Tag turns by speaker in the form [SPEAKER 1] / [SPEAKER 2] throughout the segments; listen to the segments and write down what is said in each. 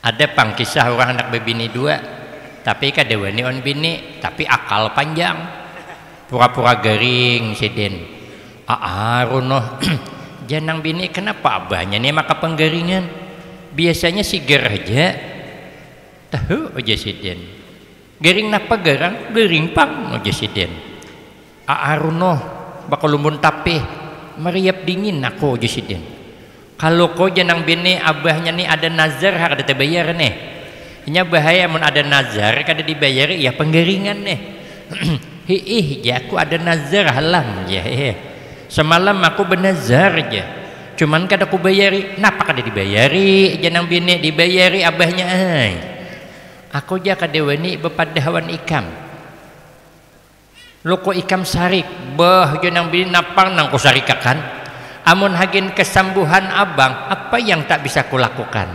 [SPEAKER 1] Ada pangkisah orang anak bebini dua, tapi kadewani on bini, tapi akal panjang, pura-pura garing siden. Runoh janang bini kenapa abahnya nih maka penggaringan? Biasanya siger aja, tahu aja siden. Garing napa garang? Garing pang aja siden. Runoh bakal lumbun tapi meriap dingin aku aja siden. Kalau kau janang bini abahnya nih ada nazar harus dibayar nih. Nya bahaya mun ada nazar kada dibayar ya penggaringan nih. Ya aku ada nazar halang ya. Semalam aku bernazar aja. Cuman kada aku bayari. Napa kada dibayari? Janang bini dibayari abahnya ay. Aku ja kadewani bepadahawan ikam. Loko ikam sarik. Bah janang bini napang nang ku sarikakan. Amun hagin kesembuhan abang, apa yang tak bisa kulakukan?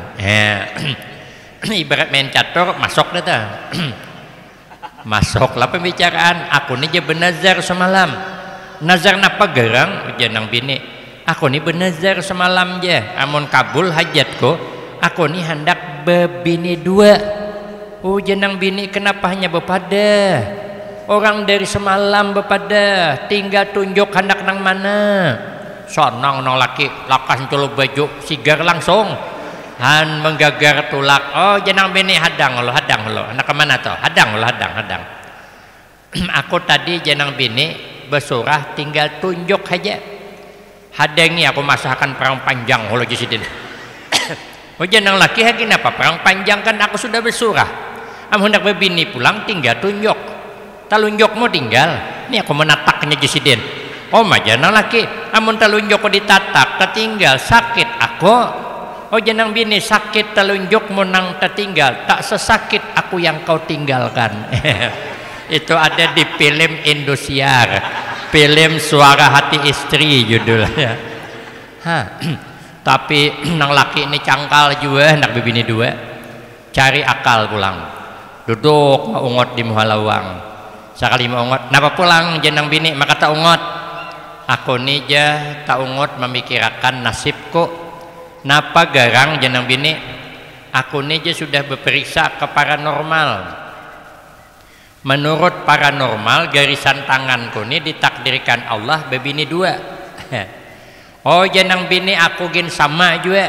[SPEAKER 1] Ibarat main catur, masuk dah. Masuklah pembicaraan. Aku nih je bernazar semalam. Nazar napa gerang? Janang bini. Aku nih bernazar semalam je. Amun kabul hajatku, aku nih hendak bebini dua. Oh janang bini kenapa hanya bepada? Orang dari semalam bepada. Tinggal tunjuk hendak nang mana? Sonong nong laki lakas culu baju sigar langsung han menggagar tulak. Oh janang bini hadang lo anak kemana toh? Hadang. Aku tadi janang bini bersurah tinggal tunjuk aja. Hadangi aku masakan perang panjang lo jisidin. Oh janang laki lagi apa perang panjang kan aku sudah bersurah. Am hendak bebini pulang tinggal tunjuk. Talunjukmu tinggal. Ini aku menataknya jisidin. Oh janang laki amun telunjuk ditatak tertinggal sakit aku. Oh janang bini sakit telunjuk menang tertinggal tak sesakit aku yang kau tinggalkan. Itu ada di film Indosiar, film Suara Hati Istri judulnya. Tapi nang laki ini cangkal juga nak bini dua, cari akal pulang duduk ungot di muhalawang sekali mau ungot napa pulang janang bini maka tak ungot. Aku nija tak ungut memikirkan nasibku. Napa garang janang bini? Aku nija sudah berperiksa ke paranormal. Menurut paranormal garisan tanganku ini ditakdirkan Allah bebini dua. Oh janang bini aku gin sama juga.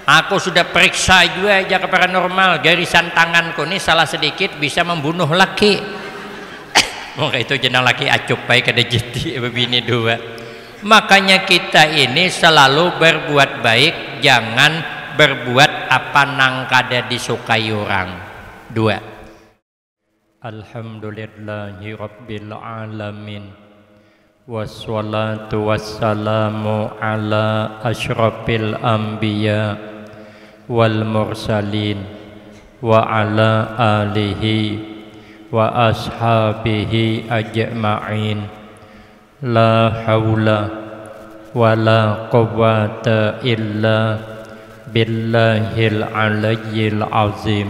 [SPEAKER 1] Aku sudah periksa juga aja ke paranormal. Garisan tanganku ini salah sedikit bisa membunuh laki. Maka itu jenang laki acup baik ada jadi bebini dua. Makanya kita ini selalu berbuat baik, jangan berbuat apa nang kada disukai orang. Dua. Alhamdulillahi rabbil alamin. Wassalatu wassalamu ala asyrafil anbiya wal mursalin wa ala alihi wa ashabihi ajma'in. La haula wa la quwwata illa billahil aliyyil azim.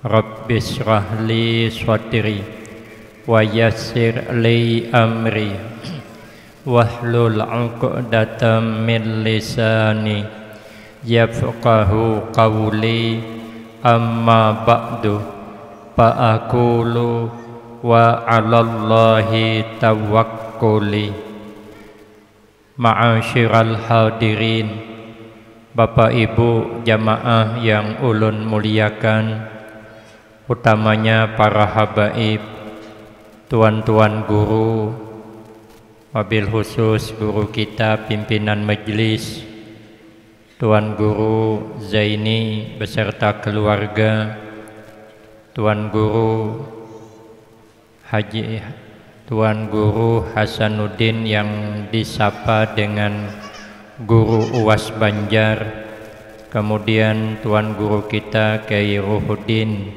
[SPEAKER 1] Rabbi shrah li sadri wa yassir li amri wahlul 'uqdatam min lisani yafqahu qawli. Amma ba'du fa aqulu wa 'alallahi tawakkuli. Ma'asyiral hadirin, Bapak Ibu jamaah yang ulun muliakan, utamanya para habaib, tuan-tuan guru, wabil khusus guru kita pimpinan majelis, Tuan Guru Zaini beserta keluarga, Tuan Guru Tuan Guru Hasanuddin yang disapa dengan Guru UAS Banjar, kemudian Tuan Guru kita Kiai Ruhuddin,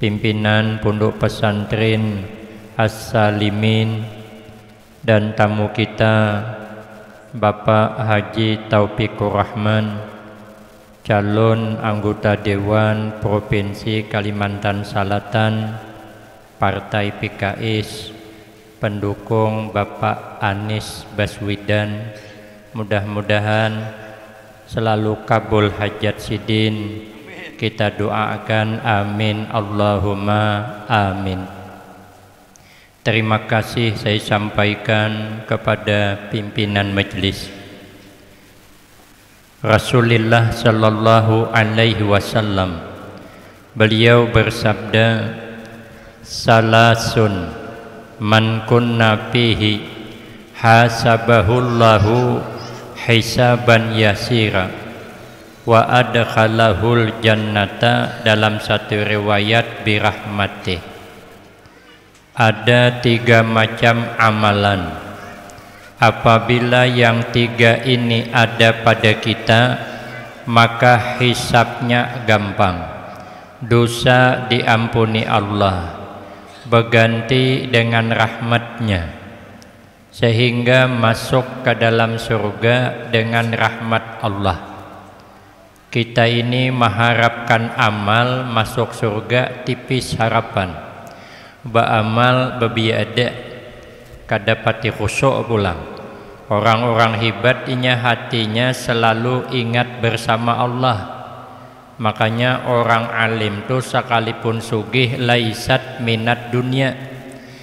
[SPEAKER 1] pimpinan Pondok Pesantren As-Salimin, dan tamu kita Bapak Haji Taufikur Rahman, calon anggota Dewan Provinsi Kalimantan Selatan Partai PKS, pendukung Bapak Anies Baswedan. Mudah-mudahan selalu kabul hajat sidin, kita doakan amin Allahumma amin. Terima kasih saya sampaikan kepada pimpinan majelis. Rasulullah sallallahu alaihi wasallam beliau bersabda, salasun man kunna fihi hasabahullahu hisaban yasira wa adkhalahul jannata, dalam satu riwayat birahmatih. Ada 3 macam amalan. Apabila yang 3 ini ada pada kita, maka hisabnya gampang. Dosa diampuni Allah, berganti dengan rahmatnya, sehingga masuk ke dalam surga dengan rahmat Allah. Kita ini mengharapkan amal masuk surga tipis harapan. Ba'amal bebiada kadapati khusyuk pulang. Orang-orang hebat inya hatinya selalu ingat bersama Allah. Makanya orang alim tu sekalipun sugih laisat minat dunia.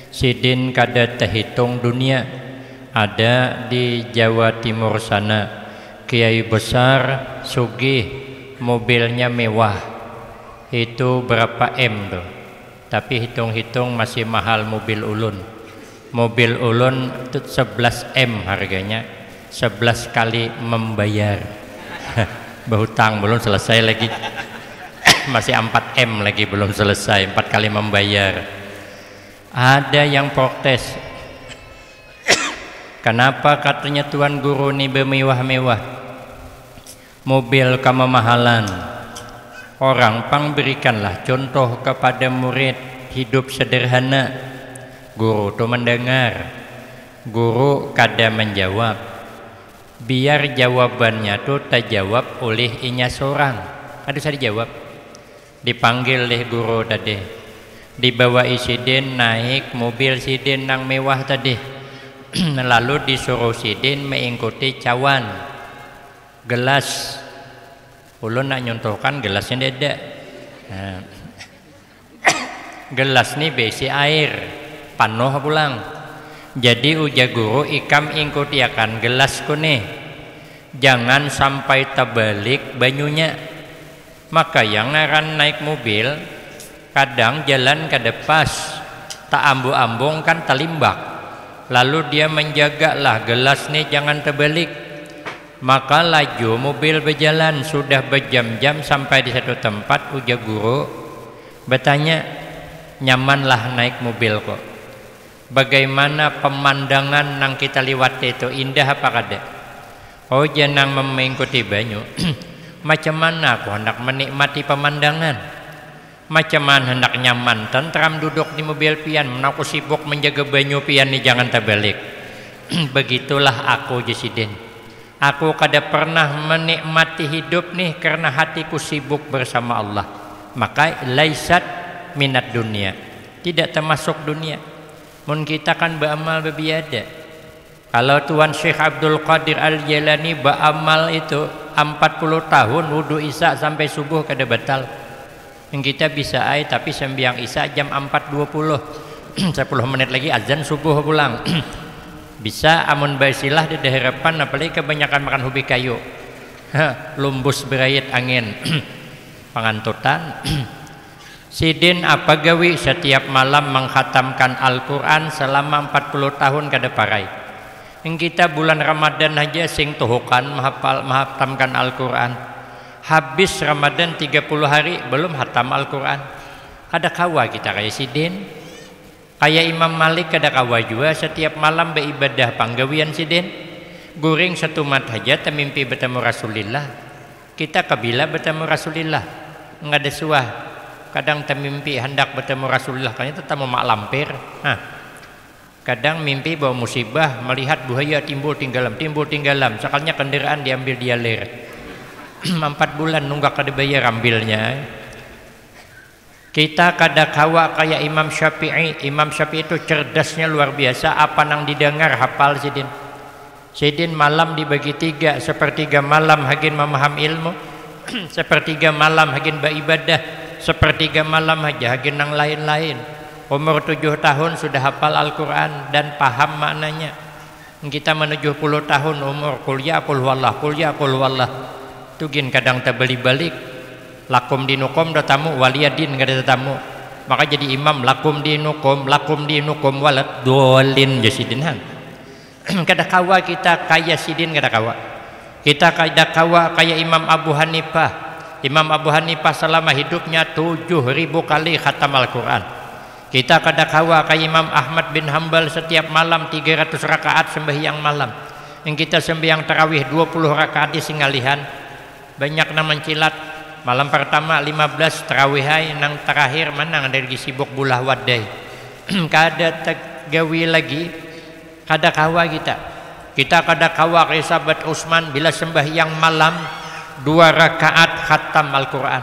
[SPEAKER 1] Sidin kada terhitung dunia. Ada di Jawa Timur sana kiai besar sugih, mobilnya mewah. Itu berapa M tuh? Tapi hitung-hitung masih mahal mobil ulun. Mobil ulun itu 11 M harganya, 11 kali membayar. Berhutang belum selesai lagi. Masih 4 M lagi belum selesai, 4 kali membayar. Ada yang protes. Kenapa katanya tuan guru ini bermewah-mewah, mobil kememahalan. Orang pang berikanlah contoh kepada murid hidup sederhana. Guru tu mendengar, guru kada menjawab. Biar jawabannya tu terjawab oleh inya seorang. Ada saya dijawab. Dipanggil oleh guru tadi, dibawa sidin naik mobil sidin nang mewah tadi. Lalu disuruh sidin mengikuti cawan gelas. Ulun nak nyontohkan gelasnya ada. Nah, gelas ni berisi air, penuh pulang. Jadi ujar guru ikam ikuti akan gelas kune, jangan sampai terbalik banyunya. Maka yang ngaran naik mobil kadang jalan kada pas, tak ambu-ambung kan terlimbak. Lalu dia menjagalah gelas ni jangan terbalik. Maka laju mobil berjalan, sudah berjam-jam sampai di satu tempat. Ujar guru bertanya, nyamanlah naik mobil kok. Bagaimana pemandangan nang kita lewat itu, indah apa kada? Oh jangan mengikuti banyu. Macam mana aku hendak menikmati pemandangan? Macam mana hendak nyaman tentram duduk di mobil pian, aku sibuk menjaga banyu pian ni jangan terbalik. Begitulah aku Jasidin. Aku kada pernah menikmati hidup nih karena hatiku sibuk bersama Allah. Maka laisat minat dunia, tidak termasuk dunia. Mun kita kan beramal bebiada. Kalau Tuan Syekh Abdul Qadir Al-Jailani beramal itu 40 tahun wudu isya sampai subuh kada batal. Yang kita bisa tapi sembiang isya jam 4.20. 10 menit lagi azan subuh pulang. Bisa amun basilah di harapan, apalagi kebanyakan makan ubi kayu. Lumbus berayat angin. Pengantutan. Sidin apa gawi setiap malam mengkhatamkan Al-Quran selama 40 tahun kada parai. Yang kita bulan Ramadan aja sing tuhukan menghatamkan Al-Quran. Habis Ramadan 30 hari belum hatam Al-Quran. Ada kawa kita kayak Sidin. Kayak Imam Malik kada kawa juga setiap malam beribadah panggawian sidin. Guring satu mat aja temimpi bertemu Rasulullah. Kita kabila bertemu Rasulullah. Enggak ada suah. Kadang temimpi hendak bertemu Rasulullah, kayaknya tetap mak lampir. Kadang mimpi bawa musibah, melihat buaya timbul tinggalam. Sekalinya kendaraan diambil dialir. 4 bulan nunggak kada bayar ambilnya. Kita kada kawa kayak Imam Syafi'i. Imam Syafi'i itu cerdasnya luar biasa. Apa nang didengar hafal sidin. Sidin malam dibagi 3, sepertiga malam hagin memaham ilmu, sepertiga malam hagin beribadah, sepertiga malam aja hagin nang lain-lain. Umur 7 tahun sudah hafal Al-Quran dan paham maknanya. Kita menuju 10 tahun umur kuliah qul huwallah. Tugin kadang terbeli balik. Lakum dinukum do tamu waliyadin kada tamu. Maka jadi imam lakum dinukum walad dolin jasidin han. Kada kawa kita kaya sidin kada kawa. Kita kada kawa kaya Imam Abu Hanifah. Imam Abu Hanifah selama hidupnya 7.000 kali khatam Al-Quran. Kita kada kawa kayak Imam Ahmad bin Hambal setiap malam 300 rakaat sembahyang malam. Yang kita sembahyang tarawih 20 rakaat di singalihan. Banyak nang mencilat. Malam pertama 15 tarawih hai, nang terakhir manang dari sibuk bulah wadai. Kada tegawi lagi. Kada kawa kita. Kita kada kawa kayak sahabat Utsman bila sembahyang malam 2 rakaat khatam Al-Quran.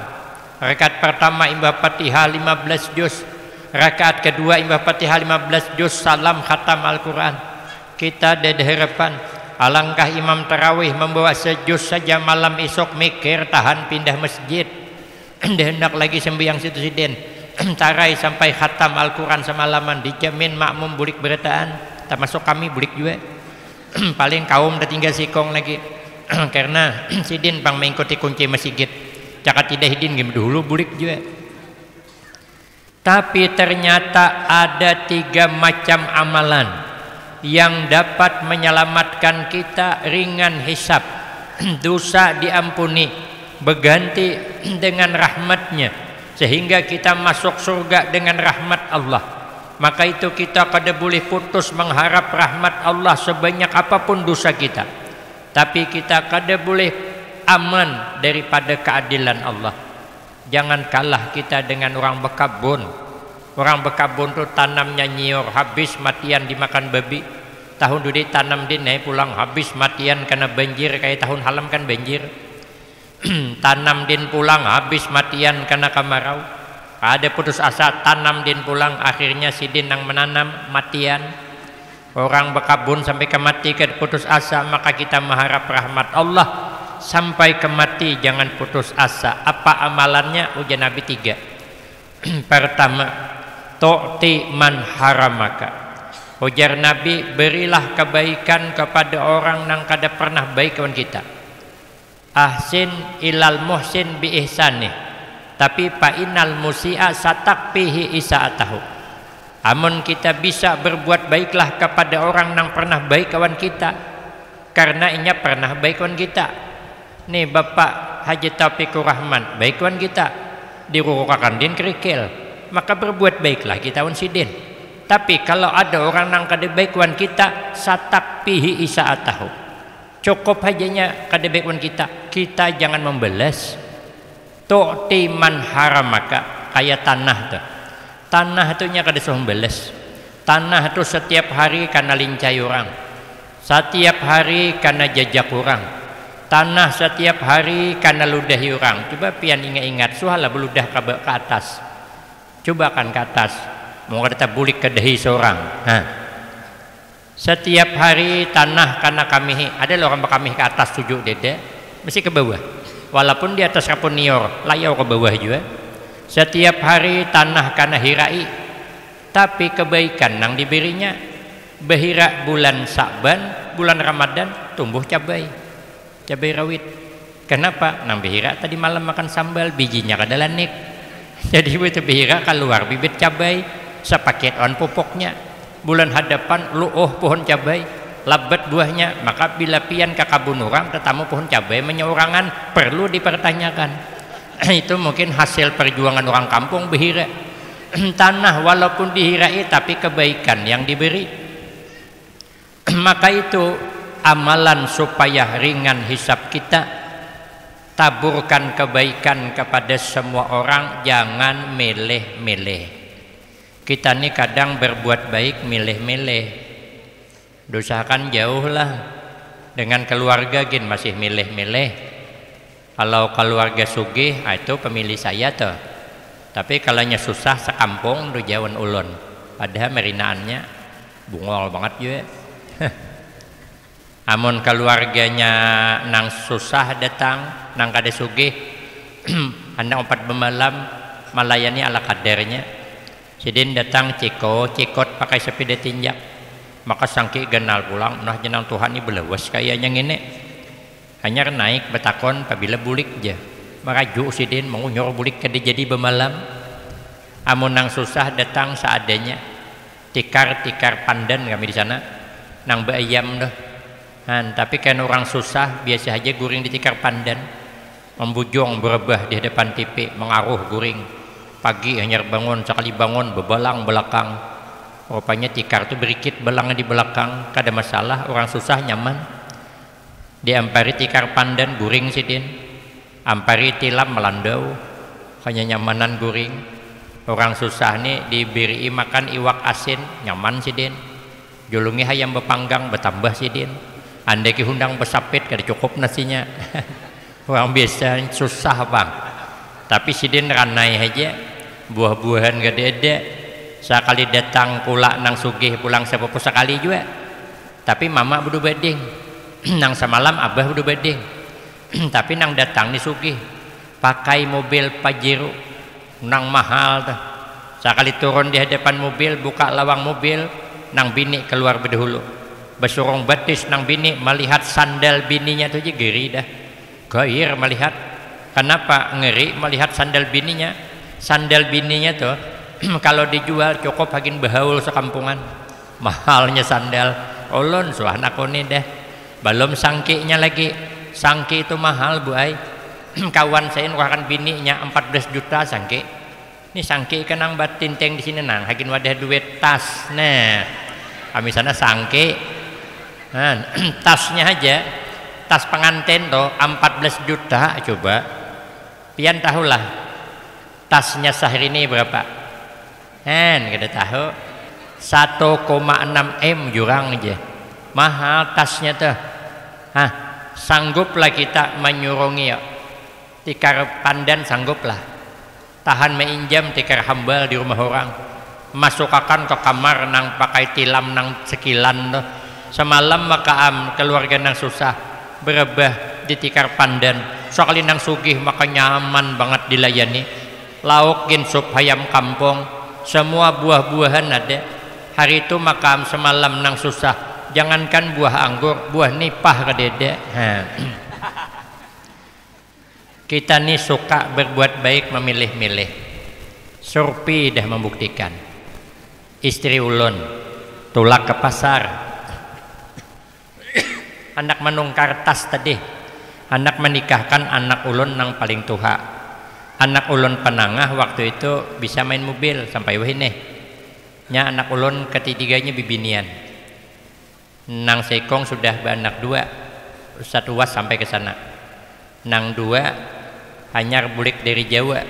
[SPEAKER 1] Rakaat pertama imbah Fatihah 15 juz. Rakaat kedua imbah Fatihah 15 juz salam khatam Al-Quran. Kita ada harapan alangkah imam tarawih membawa sejuz saja malam esok mikir tahan pindah masjid. Hendak lagi sembahyang situ siden. Tarai sampai khatam Al-Quran semalaman dijamin makmum bulik berataan. Termasuk kami bulik juga. Paling kaum dah tinggal sikong lagi. Karena sidin pang mengikuti kunci masjid. Cakat tidak hidin game dulu bulik juga. Tapi ternyata ada 3 macam amalan yang dapat menyelamatkan kita ringan hisab, dosa diampuni, berganti dengan rahmatnya, sehingga kita masuk surga dengan rahmat Allah. Maka itu kita kada boleh putus mengharap rahmat Allah sebanyak apapun dosa kita. Tapi kita kada boleh aman daripada keadilan Allah. Jangan kalah kita dengan orang bekabun. Orang bekabun tu tanamnya nyiur habis matian dimakan babi. Tahun dulu tanam din pulang habis matian karena banjir, kayak tahun halam kan banjir. Tanam din pulang habis matian karena kemarau. Ada putus asa tanam din pulang, akhirnya sidin yang menanam matian. Orang bekabun sampai ke mati ke putus asa, maka kita mengharap rahmat Allah sampai ke mati, jangan putus asa. Apa amalannya? Ujian Nabi 3. Pertama, tu'ti man haramaka. Ujar Nabi, berilah kebaikan kepada orang yang kada pernah baik kawan kita. Ahsin ilal muhsin bi ihsanih. Tapi fa innal musi'a satakfihi isaatahu. Amun kita bisa berbuat baiklah kepada orang yang pernah baik kawan kita, karena inya pernah baik kawan kita. Nih Bapak Haji Taufikur Rahman baik kawan kita, dirurukakan din kerikil, maka berbuat baiklah kita sidin. Tapi kalau ada orang yang kada baik kawan kita, satakfihi isaatahu, cukup hajanya kada baik kawan kita jangan membalas. Tu'ti man haramaka, kayak tanah tuh. Tanah itu nya kada suruh membalas. Tanah itu setiap hari karena lincai orang, setiap hari karena jajak orang. Tanah setiap hari karena ludahi orang. Coba pian ingat-ingat, suhalah beludah ke atas. Coba kan ke atas, mau kata bulik ke dahi seorang. Setiap hari tanah karena kami, ada orang kami ke atas tujuh dede, mesti ke bawah. Walaupun di atas kapun nior, layau ke bawah juga. Setiap hari tanah karena hirai, tapi kebaikan yang diberinya. Behira bulan Sa'ban, bulan Ramadan tumbuh cabai rawit. Kenapa? Nang behira tadi malam makan sambal, bijinya kada lanik. Jadi itu behira keluar bibit cabai, sepaket on pupuknya. Bulan hadapan luuh pohon cabai, labat buahnya. Maka bila pian ke kabun orang tetamu pohon cabai menyeurangan, perlu dipertanyakan. Itu mungkin hasil perjuangan orang kampung behira. Tanah walaupun dihirai tapi kebaikan yang diberi. Maka itu amalan supaya ringan hisab kita. Taburkan kebaikan kepada semua orang, jangan milih-milih. Kita ini kadang berbuat baik milih-milih. Dosakan jauh lah. Dengan keluarga gin masih milih-milih. Kalau keluarga sugih, itu pemilih saya tuh. Tapi kalanya susah sekampung do jawan ulun. Padahal merinaannya bungol banget juga. Amun keluarganya nang susah datang, nang kada sugih, hendak 4 bemalam melayani ala kadarnya. Sidin datang cikot pakai sepeda tinjak, maka sangki genal pulang, nah jenang Tuhan ini belewas kayaknya ngene. Hanya naik betakon apabila bulik aja, meraju sidin mau nyor bulik kada jadi bemalam. Amun nang susah datang seadanya, tikar pandan kami di sana, nang beayam dah. Tapi kan orang susah biasa aja guring di tikar pandan, membujung berebah di hadapan TV, mengaruh guring. Pagi hanya bangun, sekali bangun bebalang belakang. Rupanya tikar itu berikit belangnya di belakang, kada masalah, orang susah nyaman. Diampari tikar pandan guring sidin, ampari tilam melandau, hanya nyamanan guring. Orang susah nih diberi makan iwak asin, nyaman sidin. Julungi hayam bepanggang bertambah sidin. Andai ki hundang besapit kada cukup nasinya. Orang biasa susah bang, tapi sidin ranai aja, buah-buahan gede ada. Sekali datang pula nang sugih pulang sepupu sekali juga. Tapi mama budu beding, nang semalam abah budu beding. Tapi nang datang ni sugih, pakai mobil Pajero, nang mahal tuh. Sekali turun di hadapan mobil, buka lawang mobil, nang bini keluar berdahulu. Besurung batis nang bini melihat sandal bininya tuh aja geri dah. Gair melihat. Kenapa ngeri melihat sandal bininya? Sandal bininya tuh kalau dijual cukup hagin bahaul sekampungan. Mahalnya sandal. Ulun suah nakoni dah. Belum sangkinya lagi. Sangki itu mahal bu ay. Kawan saya nukarkan bininya 14 juta sangki. Ini sangki kenang batin teng di sini nang hagin wadah duit tas. Nah, kami sana sangki. Tasnya aja, tas pengantin tuh 14 juta coba. Pian tahulah tasnya Syahrini berapa? Kita tahu 1,6 M jurang aja. Mahal tasnya tuh. Sangguplah kita menyurungi ya. Tikar pandan sangguplah. Tahan menginjam tikar hambal di rumah orang. Masukkan ke kamar nang pakai tilam nang sekilan tuh. Semalam makaam keluarga nang susah berebah di tikar pandan. Sekali nang sugih maka nyaman banget dilayani. Lauk gin sup ayam kampung, semua buah-buahan ada. Hari itu makaam semalam nang susah. Jangankan buah anggur, buah nipah kedede. Kita nih suka berbuat baik memilih-milih. Surpi dah membuktikan. Istri ulun tulak ke pasar. Anak menungkar tas tadi, anak menikahkan anak ulun nang paling tua. Anak ulun penangah waktu itu bisa main mobil sampai wahine. Nya anak ulun ketiganya bibinian. Nang sekong sudah beranak 2, satu was sampai ke sana. Nang 2 hanyar bulik dari Jawa.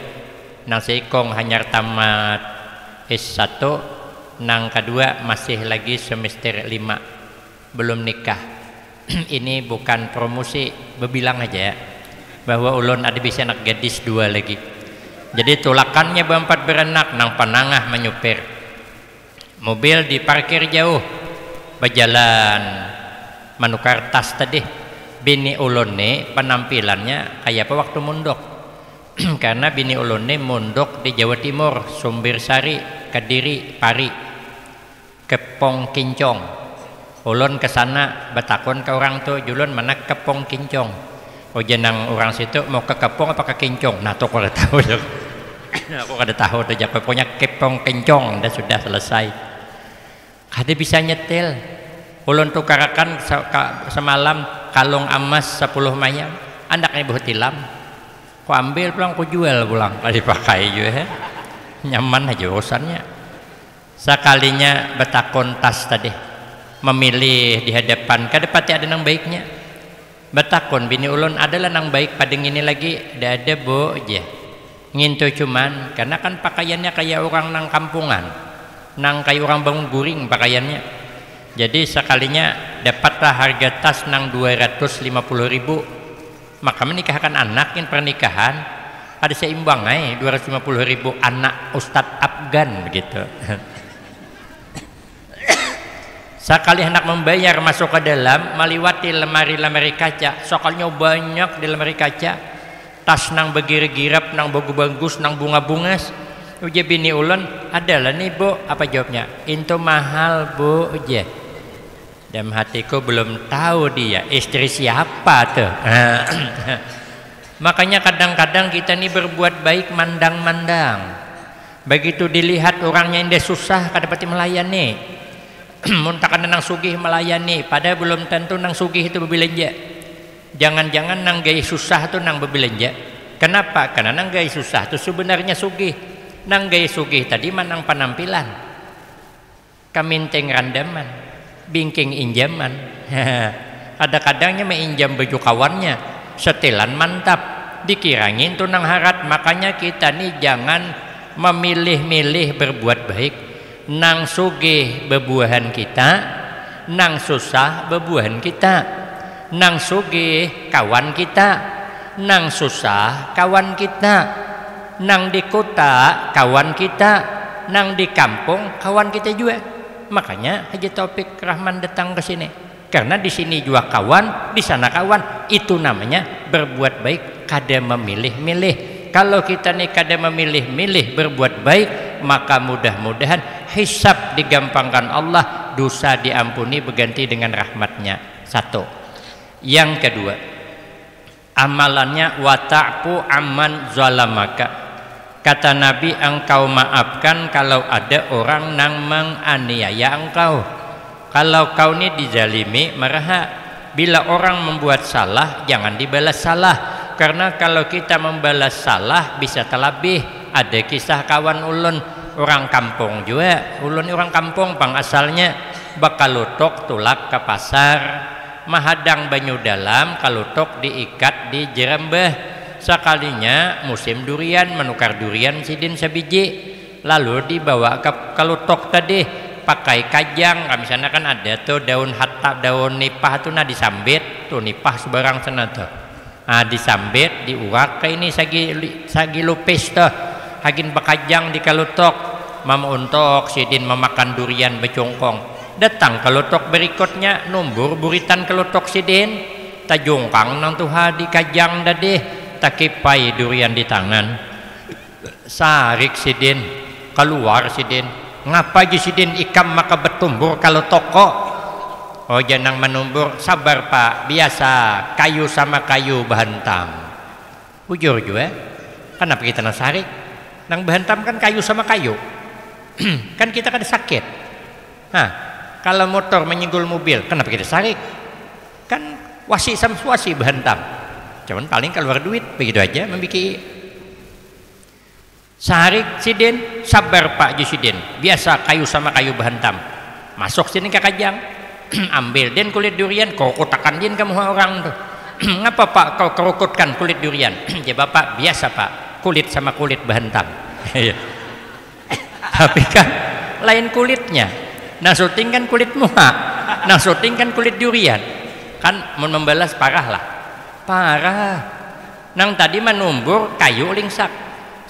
[SPEAKER 1] Nang sekong hanyar tamat S1, nang kedua masih lagi semester 5, belum nikah. Ini bukan promosi, bebilang aja bahwa ulun ada bisa anak gadis 2 lagi. Jadi tulakannya berempat beranak nang penangah menyupir. Mobil diparkir jauh, berjalan menukar tas tadi. Bini ulun nih penampilannya kayak apa waktu mundok. Karena bini ulun nih mundok di Jawa Timur, Sumbersari, Kediri, Pari, Kepong Kincong. Ulun ke sana betakon ke orang tuh, julun mana Kepong Kincong. Oh jenang orang situ mau ke Kepong apa ke Kincong? Nah tuh aku udah tahu. Aku udah tahu tuh pokoknya Kepong Kincong dan sudah selesai. Kada bisa nyetel. Ulun tukarakan semalam kalung emas 10 mayam. Andaknya buat tilam. Ku ambil pulang, ku jual pulang. Kalau dipakai juga. Nyaman aja urusannya. Sekalinya betakon tas tadi. Memilih di hadapan kada pati ada nang baiknya. Betakon bini ulun adalah nang baik pada ini lagi dah ada bo aja ngintu cuman karena kan pakaiannya kayak orang nang kampungan, nang kayak orang bangun guring pakaiannya. Jadi sekalinya dapatlah harga tas nang 250.000, maka menikahkan anakin pernikahan ada seimbang 250.000 anak Ustadz Afgan begitu. Sekali hendak membayar masuk ke dalam, meliwati lemari-lemari kaca, sokalnya banyak di lemari kaca, tas nang begirip-girap, nang bagus-bagus, nang bunga-bungas. Uja bini ulun, adalah nih bu, apa jawabnya? Itu mahal bu, uja. Dalam hatiku belum tahu dia istri siapa tuh. Makanya kadang-kadang kita nih berbuat baik mandang-mandang. Begitu dilihat orangnya yang susah, kadapati melayani. Muntakan nang sugih melayani, padahal belum tentu nang sugih itu berbelanja. Jangan-jangan nang gaya susah itu nang berbelanja. Kenapa? Karena nang gaya susah itu sebenarnya sugih. Nang gaya sugih tadi manang penampilan, kaminteng randaman, bingking injaman. Ada kadangnya menginjam baju kawannya, setelan mantap, dikirangin tuh nang harat. Makanya kita nih jangan memilih-milih berbuat baik. Nang sugih bebuahan kita, nang susah bebuahan kita. Nang sugih kawan kita, nang susah kawan kita. Nang di kota kawan kita, nang di kampung kawan kita juga. Makanya Haji Taufik Rahman datang ke sini, karena di sini juga kawan, di sana kawan. Itu namanya berbuat baik, kada memilih-milih. Kalau kita nih kada memilih-milih berbuat baik, maka mudah-mudahan hisab digampangkan Allah, dosa diampuni berganti dengan rahmatnya. Satu. Yang kedua, amalannya wata'fu amman zalamaka. Kata Nabi, engkau maafkan kalau ada orang yang menganiaya engkau. Kalau kau ini dizalimi, maraha. Bila orang membuat salah, jangan dibalas salah. Karena kalau kita membalas salah bisa terlebih. Ada kisah kawan ulun, orang kampung juga. Ulun orang kampung pang asalnya, bakalutok tulak ke pasar, mahadang banyu dalam, kalutok diikat di jerembah. Sekalinya musim durian, menukar durian sidin sebiji, lalu dibawa ke kalutok tadi pakai kajang. Misalnya kan ada tuh daun hatta, daun nipah tuh, nah disambit tuh nipah sebarang sana tuh. Nah, disambit, diurak ke ini sagi lupis tuh, hagin bakajang di kalutok. Mam untuk sidin memakan durian becongkong. Datang kalutok berikutnya, numbur buritan kalutok sidin, tajungkang nang tuha di kajang dadih, takipai durian di tangan. Sarik sidin, keluar sidin. Ngapa ji sidin ikam maka bertumbur kalau toko? Oh janang menumbur, sabar pak, biasa kayu sama kayu bahantam. Ujur juga, kenapa kita nang sarik? Nang bahantam kan kayu sama kayu. Kan kita kan sakit. Nah, kalau motor menyenggol mobil, kenapa kita sarik? Kan wasi sama wasi bahantam. Cuman paling keluar duit, begitu aja membikin. Sarik sidin, sabar pak sidin, biasa kayu sama kayu bahantam. Masuk sini ke kajang. Ambil den kulit durian, kau kotakan din kamu orang tuh. Ngapa pak kau kerukutkan kulit durian? Ya bapak, biasa pak, kulit sama kulit bahantam. Tapi kan lain kulitnya. Nah syuting kan kulit muha, nah syuting kan kulit durian. Kan mau membalas parah lah, parah. Nang tadi menumbur kayu lingsak,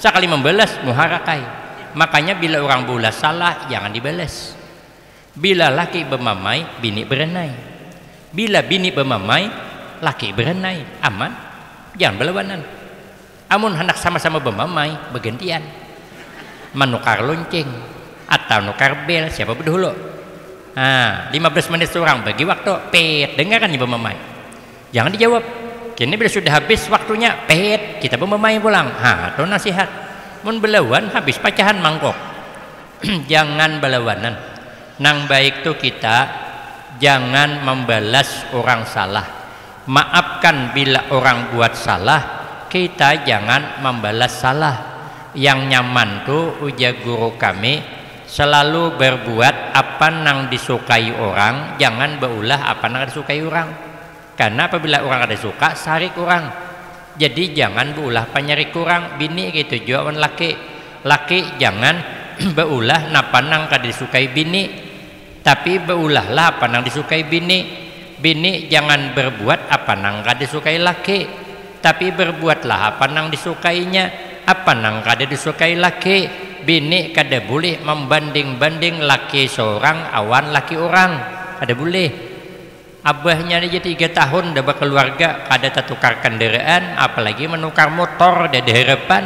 [SPEAKER 1] sekali membalas muharakai. Makanya bila orang bulas salah jangan dibalas. Bila laki bermamai, bini berenai. Bila bini bermamai, laki berenai. Aman, jangan berlawanan. Amun hendak sama-sama bermamai, bergantian. Menukar lonceng atau nukar bel, siapa berdahulu. Nah, 15 menit seorang bagi waktu, pet, dengarkan nih bermamai. Jangan dijawab. Kini bila sudah habis waktunya, pet, kita bermamai pulang. Itu nasihat. Mun berlawan, habis pecahan mangkok. Jangan berlawanan. Nang baik tuh kita jangan membalas orang salah. Maafkan bila orang buat salah, kita jangan membalas salah. Yang nyaman tuh ujar guru kami, selalu berbuat apa nang disukai orang, jangan berulah apa nang disukai orang. Karena apabila orang ada suka, sarik orang. Jadi jangan berulah penyarik orang. Bini gitu jawaban laki. Laki jangan berulah napa nang kada disukai bini. Tapi beulahlah apa nang disukai bini. Bini jangan berbuat apa nang kada disukai laki. Tapi berbuatlah apa nang disukainya. Apa nang kada disukai laki. Bini kada boleh membanding-banding laki seorang awan laki orang. ada boleh. Abahnya aja 3 tahun dah berkeluarga, kada tertukar kendaraan, apalagi menukar motor dah ada harapan.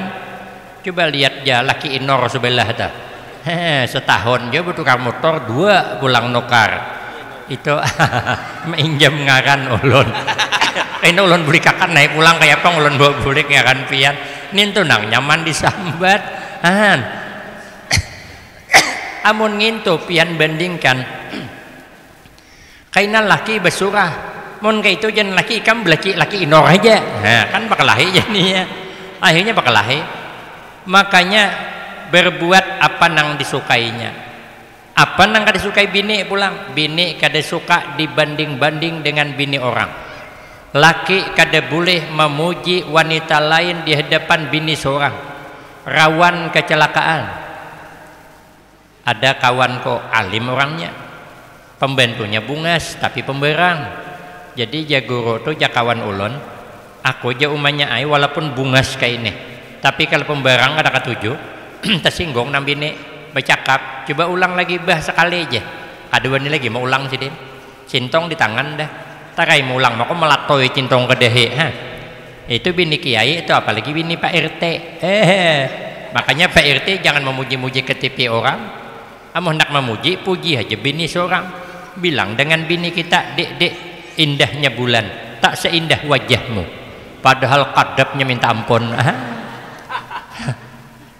[SPEAKER 1] Coba lihat ya laki inor sebelah dah. Setahun dia bertukar motor 2 pulang nukar. Itu minjam ngaran ulun. Ini ulun beli kakan naik pulang kayak apa ulun bawa bulik ngaran pian. Nin tuh nang nyaman disambat. Amun ngintu pian bandingkan. Kaina laki besurah, mun kayak itu jangan laki ikam laki inor aja, nah, kan bakalahi jadinya, akhirnya bakalahi. Makanya berbuat apa nang disukainya, apa nang kada disukai bini pulang, bini kada suka dibanding-banding dengan bini orang. Laki kada boleh memuji wanita lain di hadapan bini seorang, rawan kecelakaan. Ada kawan kok alim orangnya, pembantunya bungas tapi pemberang. Jadi jagoro tuh jakawan ulun, aku aja umanya ai walaupun bungas kayak ini, tapi kalau pemberang ada ketujuh tersinggung nambi nih bercakap. Coba ulang lagi bah sekali aja, ada wani lagi mau ulang sih din, cintong di tangan dah tarai mau ulang maka melatoi cintong ke dehe. Itu bini kiai itu apalagi bini Pak RT. Makanya Pak RT jangan memuji-muji ke TV orang. Amun hendak memuji puji aja bini seorang. Bilang dengan bini kita, dek indahnya bulan tak seindah wajahmu, padahal kadapnya minta ampun.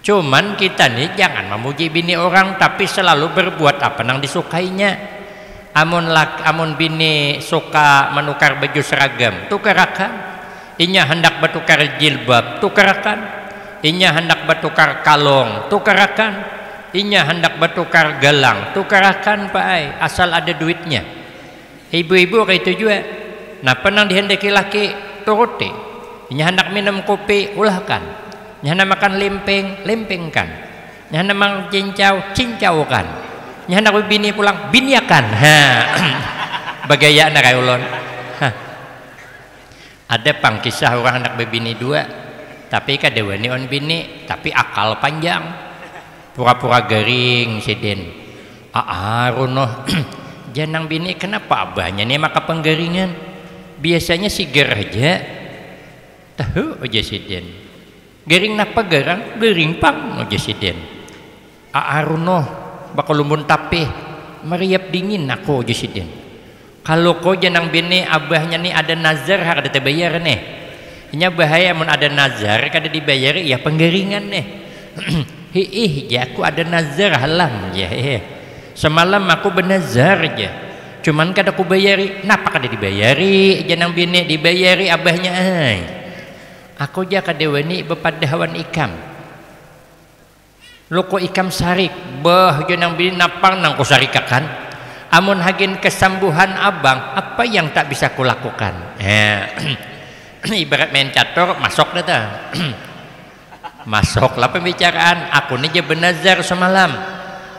[SPEAKER 1] Cuman kita nih jangan memuji bini orang tapi selalu berbuat apa nang disukainya. Amun bini suka menukar baju seragam, tukarakan. Inya hendak bertukar jilbab, tukarakan. Inya hendak bertukar kalung, tukarakan. Inya hendak bertukar galang, tukarakan Pak Ai, asal ada duitnya. Ibu-ibu kayak itu juga. Nah penang dihendaki laki turuti. Inya hendak minum kopi, ulahkan. Inya hendak makan lempeng, lempengkan. Inya hendak makan cincau, cincaukan. Inya hendak bini pulang, biniakan. Bagaya nak ulun. Ada pang kisah orang hendak berbini 2, tapi kada wani on bini, tapi akal panjang. Pura-pura garing siden. Runoh janang bini kenapa abahnya nih maka penggaringan, biasanya sigar aja tahu aja siden. Garing napa garang garing pang aja siden. Runoh bakal lumbun tapi meriap dingin aku aja siden. Kalau kau janang bini abahnya nih ada nazar kada terbayar nih, nya bahaya mun ada nazar kada dibayar ya penggaringan nih. Ya aku ada nazar halang ya. Semalam aku bernazar aja, cuman kada aku bayari. Napa kada dibayari? Janang bini dibayari abahnya ai. Aku ja kada wani bepadahawan ikam. Loko ikam sarik, bah janang bini napang nang ku sarikakan. Amun hagin kesambuhan abang, apa yang tak bisa kulakukan? Ibarat main catur, masuk dah ta. Masuklah pembicaraan. Aku nih je bernazar semalam.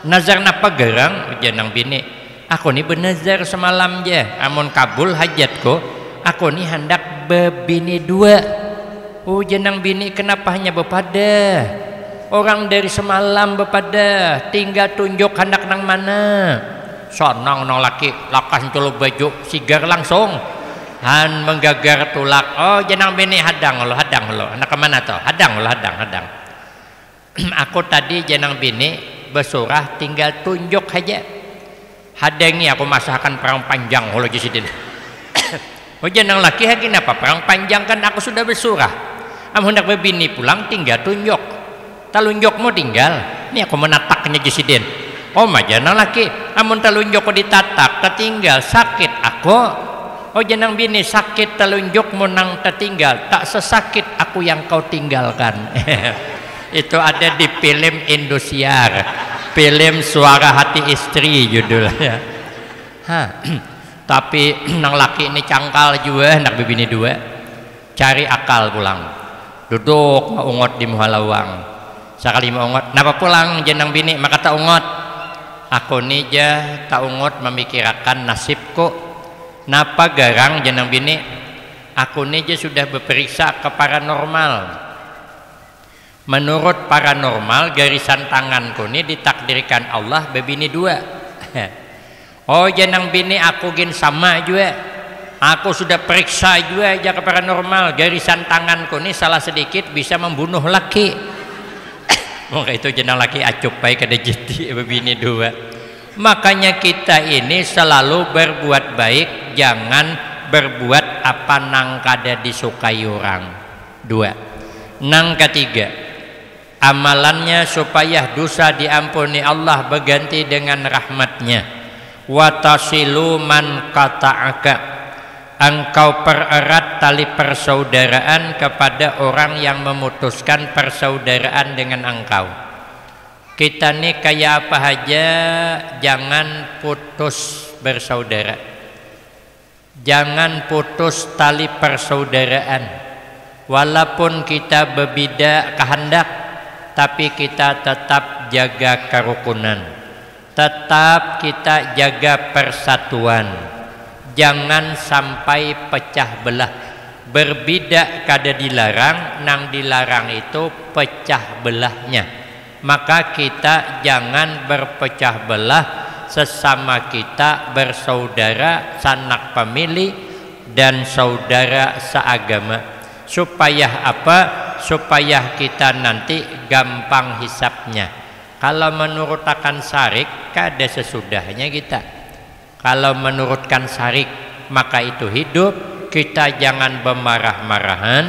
[SPEAKER 1] Nazar napa gerang janang bini? Aku nih bernazar semalam je. Amun kabul hajatku, aku nih hendak berbini 2. Oh janang bini kenapa hanya bepada? Orang dari semalam bepada, tinggal tunjuk hendak nang mana. Sonang nang laki lakas colo baju sigar langsung. Han menggagar tulak. Oh janang bini hadang lo. Anak kemana toh? Hadang. Aku tadi janang bini bersurah tinggal tunjuk aja. Hadangi aku masakan perang panjang lo jisidin. Oh janang laki lagi apa perang panjang kan aku sudah bersurah. Amun hendak berbini pulang tinggal tunjuk. Talunjukmu tinggal. Ini aku menataknya jisidin. Oh mah janang laki. Amun talunjuk ditatak tertinggal sakit aku. Oh janang bini sakit telunjuk menang tertinggal, tak sesakit aku yang kau tinggalkan. Itu ada di film Indosiar, film Suara Hati Istri judulnya. Tapi nang laki ini cangkal juga hendak bini 2, cari akal pulang, duduk maungot di muhalawang. Sekali maungot, napa pulang janang bini maka tak ungot. Aku nija tak ungot memikirkan nasibku. Napa garang janang bini? Aku nih sudah berperiksa ke paranormal. Menurut paranormal garisan tanganku ini ditakdirkan Allah bebini 2. Oh jenang bini aku gin sama juga, aku sudah periksa juga aja ke paranormal, garisan tanganku ini salah sedikit bisa membunuh laki. Maka itu jenang laki acup baik ada jadi bini dua. Makanya kita ini selalu berbuat baik, jangan berbuat apa nang kada disukai orang. Dua. Nang ketiga, amalannya supaya dosa diampuni Allah berganti dengan rahmatnya. Watasilu man kata'aka, engkau pererat tali persaudaraan kepada orang yang memutuskan persaudaraan dengan engkau. Kita nih kayak apa aja jangan putus bersaudara, jangan putus tali persaudaraan. Walaupun kita berbeda kehendak, tapi kita tetap jaga kerukunan, tetap kita jaga persatuan, jangan sampai pecah belah. Berbeda kada dilarang, nang dilarang itu pecah belahnya. Maka kita jangan berpecah belah sesama kita bersaudara, sanak pemilih dan saudara seagama. Supaya apa? Supaya kita nanti gampang hisapnya. Kalau menurutkan syarik, kada sesudahnya kita. Kalau menurutkan syarik, maka itu hidup. Kita jangan bermarah-marahan,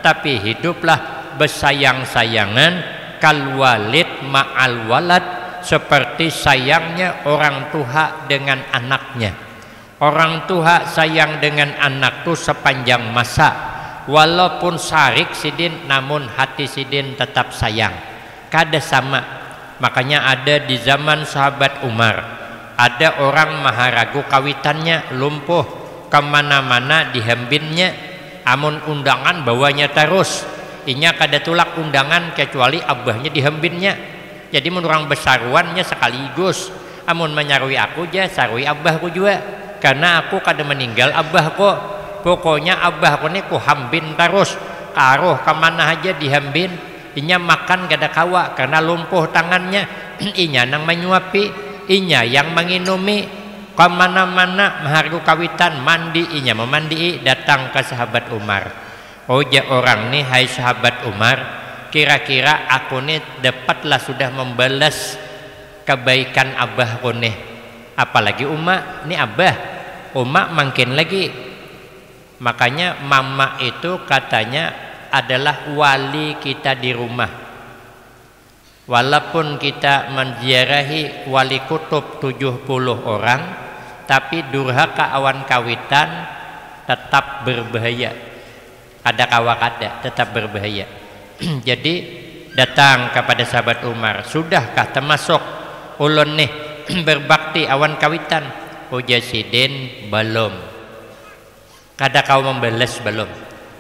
[SPEAKER 1] tapi hiduplah bersayang-sayangan. Kal walid ma'al walad, seperti sayangnya orang tua dengan anaknya. Orang tua sayang dengan anak itu sepanjang masa. Walaupun syarik sidin, namun hati sidin tetap sayang. Kada sama. Makanya ada di zaman sahabat Umar, ada orang maharagu kawitannya, lumpuh, kemana-mana dihembinnya, amun undangan bawanya terus. Inya kada tulak undangan kecuali abahnya dihembinnya. Jadi menurang besaruannya sekaligus. Amun menyarui aku aja, sarui abahku juga. Karena aku kada meninggal abahku. Pokoknya abahku ini ku hambin terus. Karuh kemana aja dihembin. Inya makan kada kawa karena lumpuh tangannya. Inya nang menyuapi, inya yang menginumi. Kemana-mana mahargu kawitan mandi, inya memandi. Datang ke sahabat Umar. Oh ya orang nih, hai sahabat Umar, kira-kira aku nih dapatlah sudah membalas kebaikan abahku nih. Apalagi Uma, nih abah, Uma makin lagi. Makanya mama itu katanya adalah wali kita di rumah. Walaupun kita menziarahi wali kutub 70 orang, tapi durhaka awan kawitan tetap berbahaya. Ada kawakada tetap berbahaya. Jadi datang kepada sahabat Umar, sudahkah termasuk ulun nih berbakti awan kawitan? Ujar sidin, belum. Kada kau membalas belum.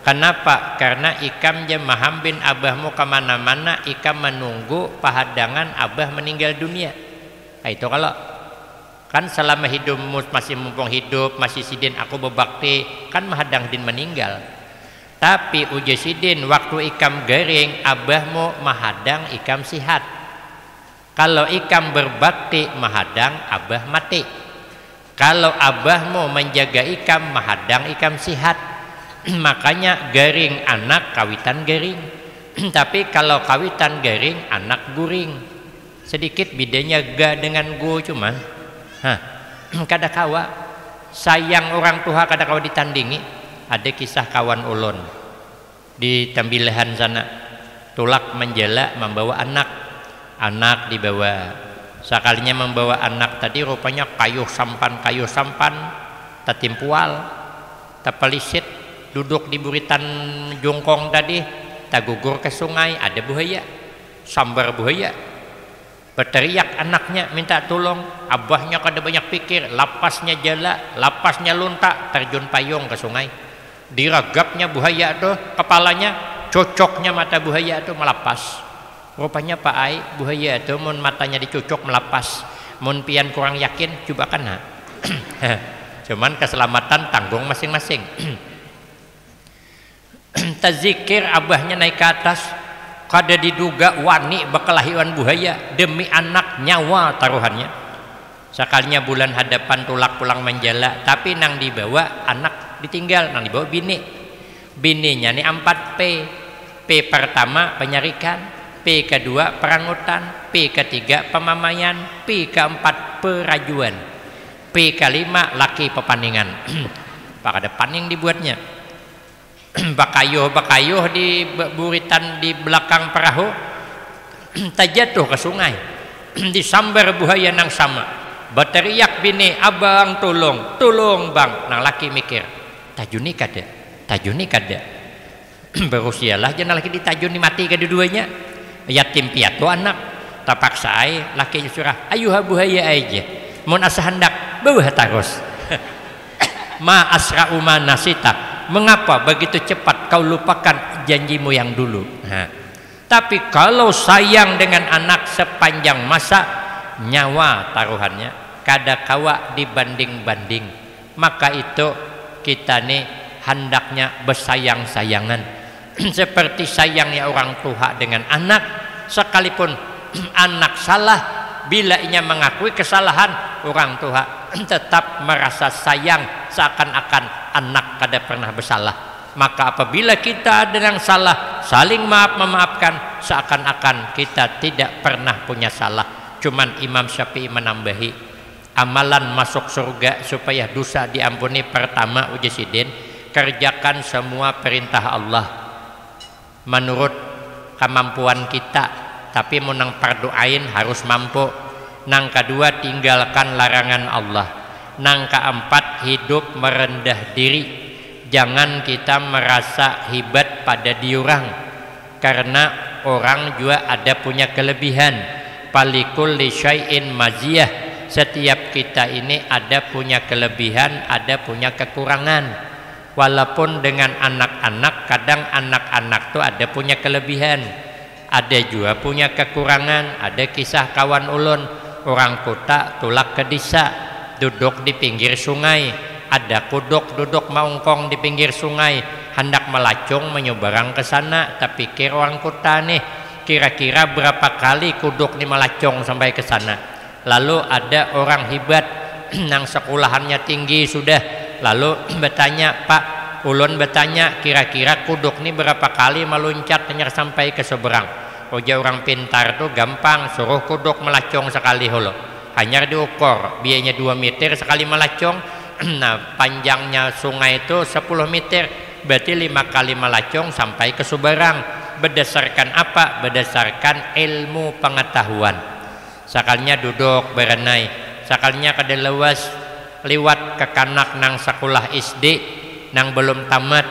[SPEAKER 1] Kenapa? Karena ikam je mahambin abahmu kemana-mana, ikam menunggu pahadangan abah meninggal dunia. Nah, itu kalau kan selama hidupmu masih mumpung hidup, masih sidin aku berbakti, kan mahadang din meninggal. Tapi uji sidin waktu ikam garing, abahmu mahadang ikam sihat. Kalau ikam berbakti mahadang abah mati. Kalau abahmu menjaga ikam mahadang ikam sihat. Makanya garing anak kawitan garing. Tapi kalau kawitan garing anak guring. Sedikit bedanya ga dengan gu cuma. Kada kawa sayang orang tua kada kawa ditandingi. Ada kisah kawan ulun di Tambilahan sana, tulak menjala membawa anak dibawa. Sekalinya membawa anak tadi rupanya kayu sampan tatimpual, tapalisit, duduk di buritan jongkong tadi, tagugur ke sungai, ada buaya, sambar buaya. Berteriak anaknya minta tolong, abahnya kada banyak pikir, lapasnya jala, lapasnya luntak, terjun payung ke sungai. Diragapnya buaya tuh kepalanya, cocoknya mata buaya tuh melapas. Rupanya Pak Ai, buaya tuh mun matanya dicocok melapas. Mun pian kurang yakin coba kena. Cuman keselamatan tanggung masing-masing. Tazikir abahnya naik ke atas, kada diduga wani bakalahiwan buaya demi anak nyawa taruhannya. Sekalinya bulan hadapan tulak pulang menjala, tapi nang dibawa anak ditinggal, nang dibawa bininya nih 4 P. P pertama penyarikan, P kedua perangutan, P ketiga pemamaian, P keempat perajuan, P kelima laki pepaningan. Pak ada paning dibuatnya. Bakayuh di buritan di belakang perahu, terjatuh ke sungai, disambar buaya nang sama, berteriak bini, abang tolong bang. Nang laki mikir, tajuni kada, berusialah jangan laki ditajuni mati kedua-duanya, yatim piatu anak, terpaksa laki surah, ayuh buaya aja, mau asa hendak bawah tarus. Ma asra'u manasita, mengapa begitu cepat kau lupakan janjimu yang dulu. Tapi kalau sayang dengan anak sepanjang masa, nyawa taruhannya kada kawa dibanding-banding, maka itu kita nih hendaknya bersayang-sayangan seperti sayangnya orang tua dengan anak. Sekalipun anak salah, bila ia mengakui kesalahan, orang tua tetap merasa sayang seakan-akan anak kada pernah bersalah. Maka apabila kita ada yang salah, saling memaafkan seakan-akan kita tidak pernah punya salah. Cuman Imam Syafi'i menambahi, amalan masuk surga supaya dosa diampuni, pertama ujisidin, kerjakan semua perintah Allah menurut kemampuan kita, tapi menang fardu ain harus mampu. Nang kedua, tinggalkan larangan Allah. Nang keempat, hidup merendah diri. Jangan kita merasa hebat pada diorang, karena orang juga ada punya kelebihan. Palikul li syai'in maziyah, setiap kita ini ada punya kelebihan, ada punya kekurangan. Walaupun dengan anak-anak, kadang anak-anak tuh ada punya kelebihan, ada juga punya kekurangan. Ada kisah kawan ulun, orang kota tulak ke desa, duduk di pinggir sungai, ada kuduk duduk maungkong di pinggir sungai, hendak melacung menyeberang ke sana. Tak pikir orang kota nih, kira-kira berapa kali kuduk nih melacung sampai ke sana. Lalu ada orang hebat yang sekolahannya tinggi sudah, lalu bertanya, Pak ulun bertanya, kira-kira kuduk nih berapa kali meluncat hanya sampai ke seberang. Oja orang pintar tuh gampang, suruh kuduk melacung sekali holo, hanya diukur biayanya 2 meter sekali melacung. Nah panjangnya sungai itu 10 meter, berarti 5 kali melacung sampai ke seberang. Berdasarkan apa? Berdasarkan ilmu pengetahuan. Sekalinya duduk berenai, sekalinya kada lewas liwat ke kanak nang sekolah SD nang belum tamat,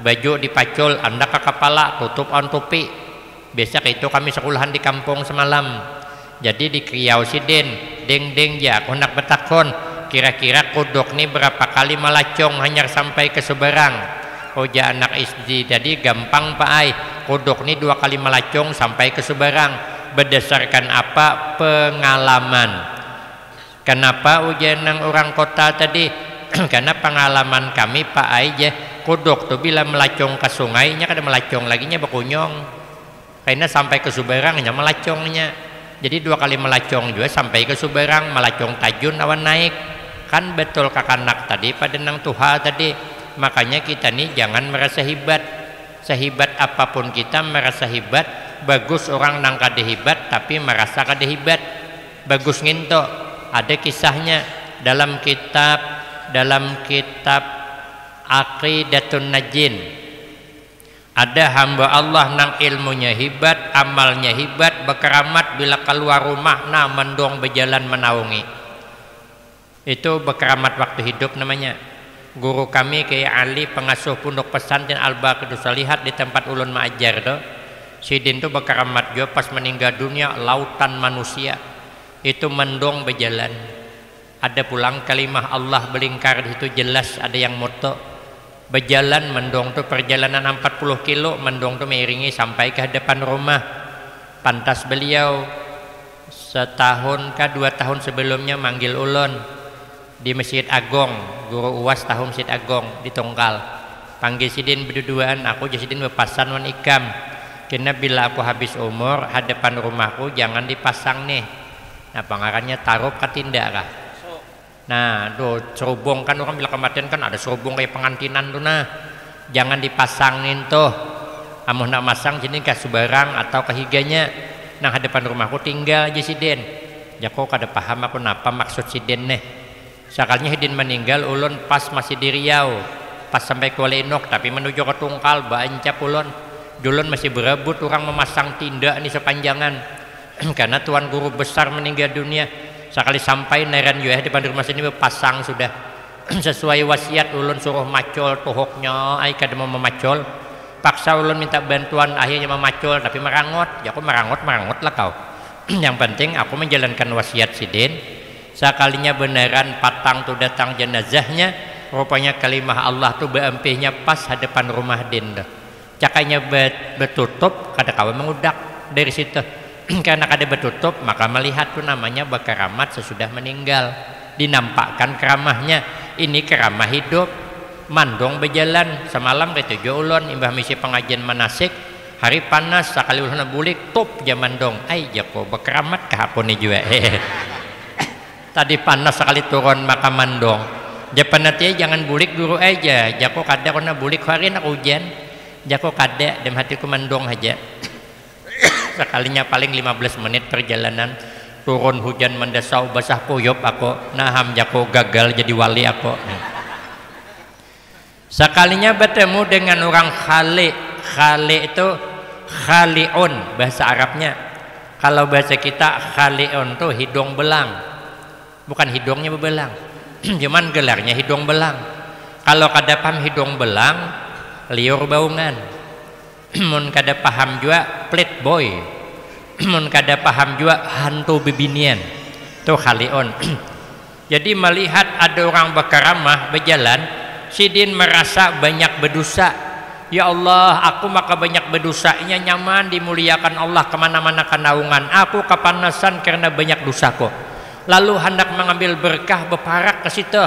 [SPEAKER 1] baju dipacul anda ke kepala, tutup on topi. Besok itu kami sekolahan di kampung semalam, jadi di kriau sidin deng ya aku hendak bertakon, kira-kira kuduk nih berapa kali melacung hanya sampai ke seberang. Oja anak SD jadi gampang Pak Ai, kuduk nih 2 kali melacung sampai ke seberang. Berdasarkan apa? Pengalaman. Kenapa ujian nang orang kota tadi? Karena pengalaman kami Pak Ai je, kuduk tuh bila melacung ke sungai nya kada melacung lagi nya berkunyong, karena sampai ke seberang nya melacungnya. Jadi 2 kali melacung juga sampai ke seberang, melacung tajun awan naik. Kan betul kakanak tadi pada nang tuha tadi. Makanya kita nih jangan merasa hebat. Sehebat apapun kita merasa hebat, bagus orang nang kada hebat tapi merasa kada hebat. Bagus nginto. Ada kisahnya dalam kitab Aqidatun Najin. Ada hamba Allah nang ilmunya hebat, amalnya hebat, berkeramat bila keluar rumah nah mendong berjalan menaungi. Itu berkeramat waktu hidup namanya. Guru kami Kiai Ali, pengasuh pondok pesantren Al-Baqidus Salihat di tempat ulun mengajar tuh, sidin tuh berkeramat juga pas meninggal dunia, lautan manusia itu mendong berjalan. Ada pulang kalimah Allah belingkar di situ jelas, ada yang moto berjalan mendong tuh perjalanan 40 kilo, mendong tuh mengiringi sampai ke hadapan rumah. Pantas beliau setahun ke 2 tahun sebelumnya manggil ulun di Masjid Agong, guru UAS tahun Masjid Agong di Tongkal. Panggil sidin berduaan, aku jadi sidin berpasan wan ikam. Karena bila aku habis umur, hadapan rumahku jangan dipasang nih. Nah pangarannya taruh katindak kah. Nah tuh serubung kan orang bila kematian kan ada serubung kayak pengantinan tuh, nah jangan dipasangin tuh. Amun nak masang jadi ke subarang atau ke higanya nang hadapan rumahku tinggal aja si Den. Jako kada paham aku napa maksud si Den nih. Sekalinya Hidin meninggal ulun pas masih di Riau, pas sampai Kuala Inok tapi menuju ke Tungkal bancap ulun. Dulun masih berebut orang memasang tindak nih sepanjangan karena tuan guru besar meninggal dunia. Sekali sampai neran yo di depan rumah sini pasang sudah sesuai wasiat ulun suruh macol tuhoknya ai kada mau memacol. Paksa ulun minta bantuan akhirnya memacol tapi merangot. Ya aku merangot lah kau. Yang penting aku menjalankan wasiat si Den. Sekalinya beneran patang tuh datang jenazahnya, rupanya kalimah Allah tuh beempihnya pas hadapan rumah Den. Cakainya betutup kada kawan mengudak dari situ. Karena kada betutup maka melihat tuh namanya bakaramat sesudah meninggal. Dinampakkan keramahnya, ini keramah hidup. Mandong berjalan semalam ketujuh ulun imbah misi pengajian manasik. Hari panas sekali ulun bulik top jaman dong. Ai jako bakaramat kahapon ni juga. Tadi panas sekali turun maka mandong. Japan nanti jangan bulik guru aja. Jako kada kena bulik hari nak hujan. Jako kada dalam hatiku mandong aja. Sekalinya paling 15 menit perjalanan turun hujan mendesau basah kuyup aku. Naham jako gagal jadi wali aku. Sekalinya bertemu dengan orang khali. Khali itu khaliun bahasa Arabnya. Kalau bahasa kita khaliun tuh hidung belang. Bukan hidungnya bebelang, cuman gelarnya hidung belang. Kalau kada paham hidung belang, liur baungan. Mun kada paham juga playboy. Mun kada paham juga hantu bebinian. Tuh khaliun. Jadi melihat ada orang berkaramah berjalan, Sidin merasa banyak berdosa. Ya Allah, aku maka banyak berdosanya, nyaman dimuliakan Allah kemana-mana kanaungan. Aku kepanasan karena banyak dosaku. Lalu hendak mengambil berkah beparak ke situ.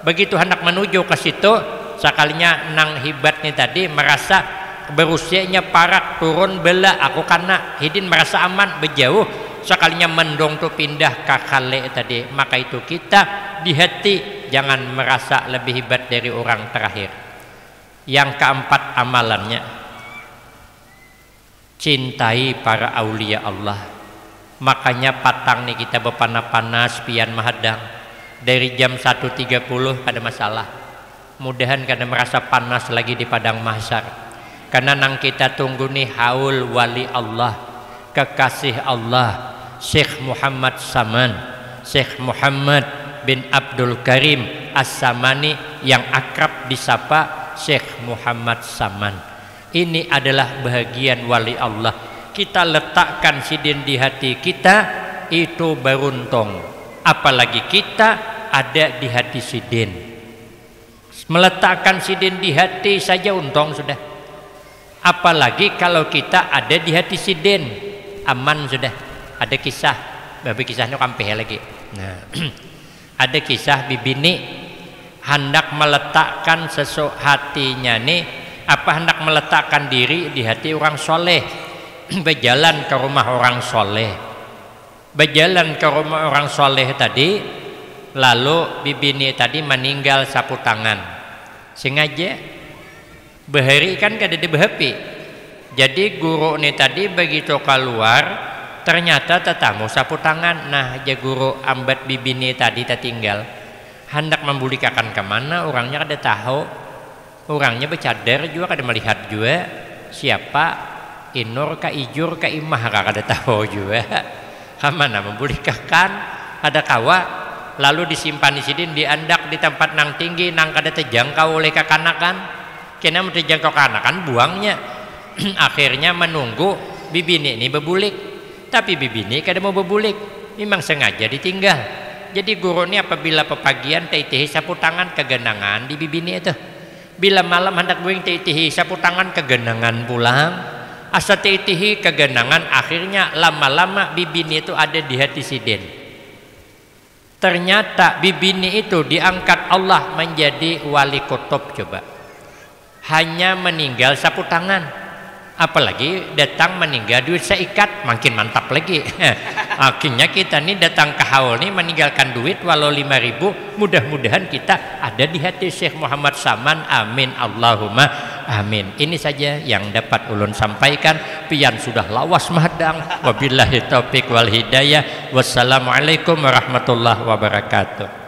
[SPEAKER 1] Begitu hendak menuju ke situ, sekalinya nang hibatnya tadi merasa berusianya parak turun bela aku kana. Hidin merasa aman berjauh. Sekalinya mendong tuh pindah ke khale tadi. Maka itu kita di hati jangan merasa lebih hebat dari orang terakhir. Yang keempat amalannya, cintai para aulia Allah. Makanya patang nih kita berpanas-panas pian mahadang dari jam 1.30 ada masalah. Mudahan kada merasa panas lagi di padang mahsyar. Karena nang kita tunggu nih haul wali Allah, kekasih Allah, Syekh Muhammad Saman, Syekh Muhammad bin Abdul Karim As-Samani yang akrab disapa Syekh Muhammad Saman. Ini adalah bahagian wali Allah. Kita letakkan sidin di hati kita, itu beruntung. Apalagi kita ada di hati sidin. Meletakkan sidin di hati saja untung sudah. Apalagi kalau kita ada di hati sidin, aman sudah. Ada kisah, babi kisahnya kampeh lagi. Nah, ada kisah bibini hendak meletakkan sesuatu hatinya nih, apa hendak meletakkan diri di hati orang soleh. Berjalan ke rumah orang soleh, berjalan ke rumah orang soleh tadi, lalu bibini tadi meninggal sapu tangan. Sengaja behari kan kada dibehepi. Jadi guru ini tadi begitu keluar, ternyata tetamu sapu tangan. Nah, aja guru ambat bibini tadi tertinggal. Hendak membulikakan kemana? Orangnya kada tahu. Orangnya bercadar juga kada melihat juga siapa. Inur ka ijur ka imah kada tahu juga. Kamana membulikakan ada kawa lalu disimpan di sini diandak di tempat nang tinggi nang kada terjangkau oleh kekanakan. Kena mau terjangkau kekanakan buangnya. Akhirnya menunggu bibini ini berbulik. Tapi bibini kada mau berbulik. Memang sengaja ditinggal. Jadi guru ini apabila pepagian teh sapu tangan kegenangan di bibini itu. Bila malam hendak buing teh sapu tangan kegenangan pulang. Asa titihi kegenangan, akhirnya lama-lama bibini itu ada di hati sidin. Ternyata bibini itu diangkat Allah menjadi wali kutub. Coba hanya meninggal sapu tangan, apalagi datang meninggal duit seikat, makin mantap lagi. Akhirnya kita nih datang ke haul nih meninggalkan duit walau 5.000, mudah-mudahan kita ada di hati Syekh Muhammad Saman. Amin Allahumma amin. Ini saja yang dapat ulun sampaikan. Pian sudah lawas mahadang. Wabillahi taufik wal hidayah. Wassalamualaikum warahmatullahi wabarakatuh.